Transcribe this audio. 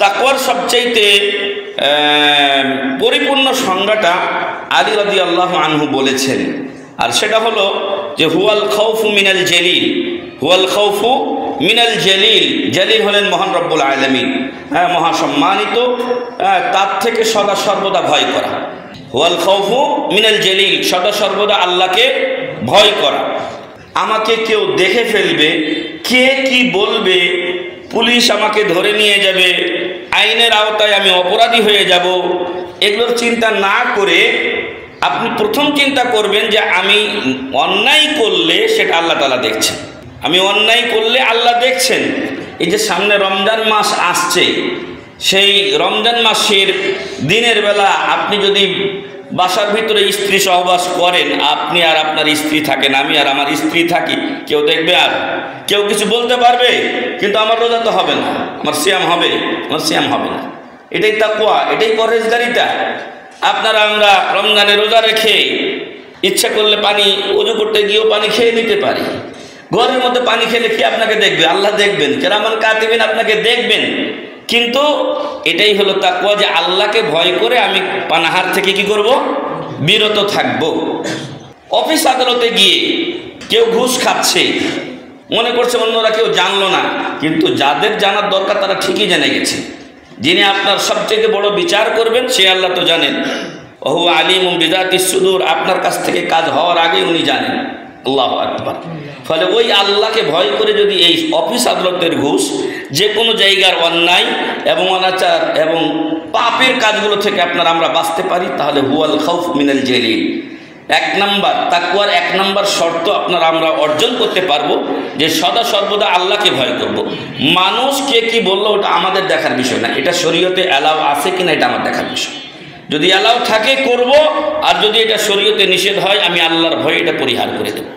তাকওয়ার সবচাইতে পরিপূর্ণ সংজ্ঞাটা আলী রাদিয়াল্লাহু আনহু বলেছেন, আর সেটা হলো যে হুয়াল খাউফু মিনাল জালিল, হুয়াল খাউফু মিনাল জালিল। জালিল হলেন মহান রব্বুল আলামিন, মহাসম্মানিত, তার থেকে সদা সর্বদা ভয় করা। হুয়াল খাউফু মিনাল জালিল, সদা সর্বদা আল্লাহকে ভয় করা। আমাকে কেউ দেখে ফেলবে, কে কি বলবে, পুলিশ আমাকে ধরে নিয়ে যাবে, আইনের আওতায় আমি অপরাধী হয়ে যাব, এগুলোর চিন্তা না করে আপনি প্রথম চিন্তা করবেন যে আমি অন্যায় করলে সেটা আল্লাহ তাআলা দেখছেন। আমি অন্যায় করলে আল্লাহ দেখছেন। এই যে সামনে রমজান মাস আসছে, সেই রমজান মাসের দিনের বেলা আপনি যদি বাসার ভিতরে স্ত্রী সহবাস করেন, আপনি আর আপনার স্ত্রী থাকেন, আমি আর আমার স্ত্রী থাকি, কেউ দেখবে? আর কেউ কিছু বলতে পারবে? কিন্তু আমার রোজা তো হবে না, আমার সিয়াম হবে, আমার সিয়াম হবে না। এটাই তাকওয়া, এটাই পরহেজগারিতা। আপনারা আমরা রমজানে রোজা রেখে ইচ্ছা করলে পানি ওযু করতে গিয়েও পানি খেয়ে নিতে পারি। ঘরের মধ্যে পানি খেলে কি আপনাকে দেখবে? আল্লাহ দেখবেন, কিরামান কাতিবিন আপনাকে দেখবেন। কিন্তু এটাই হলো তাকওয়া, যে আল্লাহকে ভয় করে আমি পানাহার থেকে কি করব? বিরত থাকব। অফিস আদালতে গিয়ে কেউ ঘুষ খাচ্ছে, মনে করছে অন্যরা কেউ জানলো না, কিন্তু যাদের জানার দরকার তারা ঠিকই জেনে গেছে। যিনি আপনার সবচেয়ে বড় বিচার করবেন সে আল্লাহ তো জানেন। ওহু আলিমুম বিযাতিস সুদূর, আপনার কাছ থেকে কাজ হওয়ার আগে উনি জানেন। আল্লাহু আকবার। ফলে ওই আল্লাহকে ভয় করে যদি এই অফিস আদালতের ঘুষ, যে কোনো জায়গার অন্যায় এবং অনাচার এবং পাপের কাজগুলো থেকে আমরা বাঁচতে পারি, তাহলে হুয়াল খাউফ মিনাল জালিল। এক নাম্বার তাকওয়ার এক নাম্বার শর্ত আমরা অর্জন করতে পারবো যে সদা সর্বদা আল্লাহকে ভয় করব। মানুষ কে কি বললো ওটা আমাদের দেখার বিষয় না, এটা শরীয়তে অ্যালাউ আছে কিনা এটা আমার দেখার বিষয়। যদি অ্যালাউ থাকে করব, আর যদি এটা শরীয়তে নিষেধ হয় আমি আল্লাহর ভয়ে এটা পরিহার করে দেব।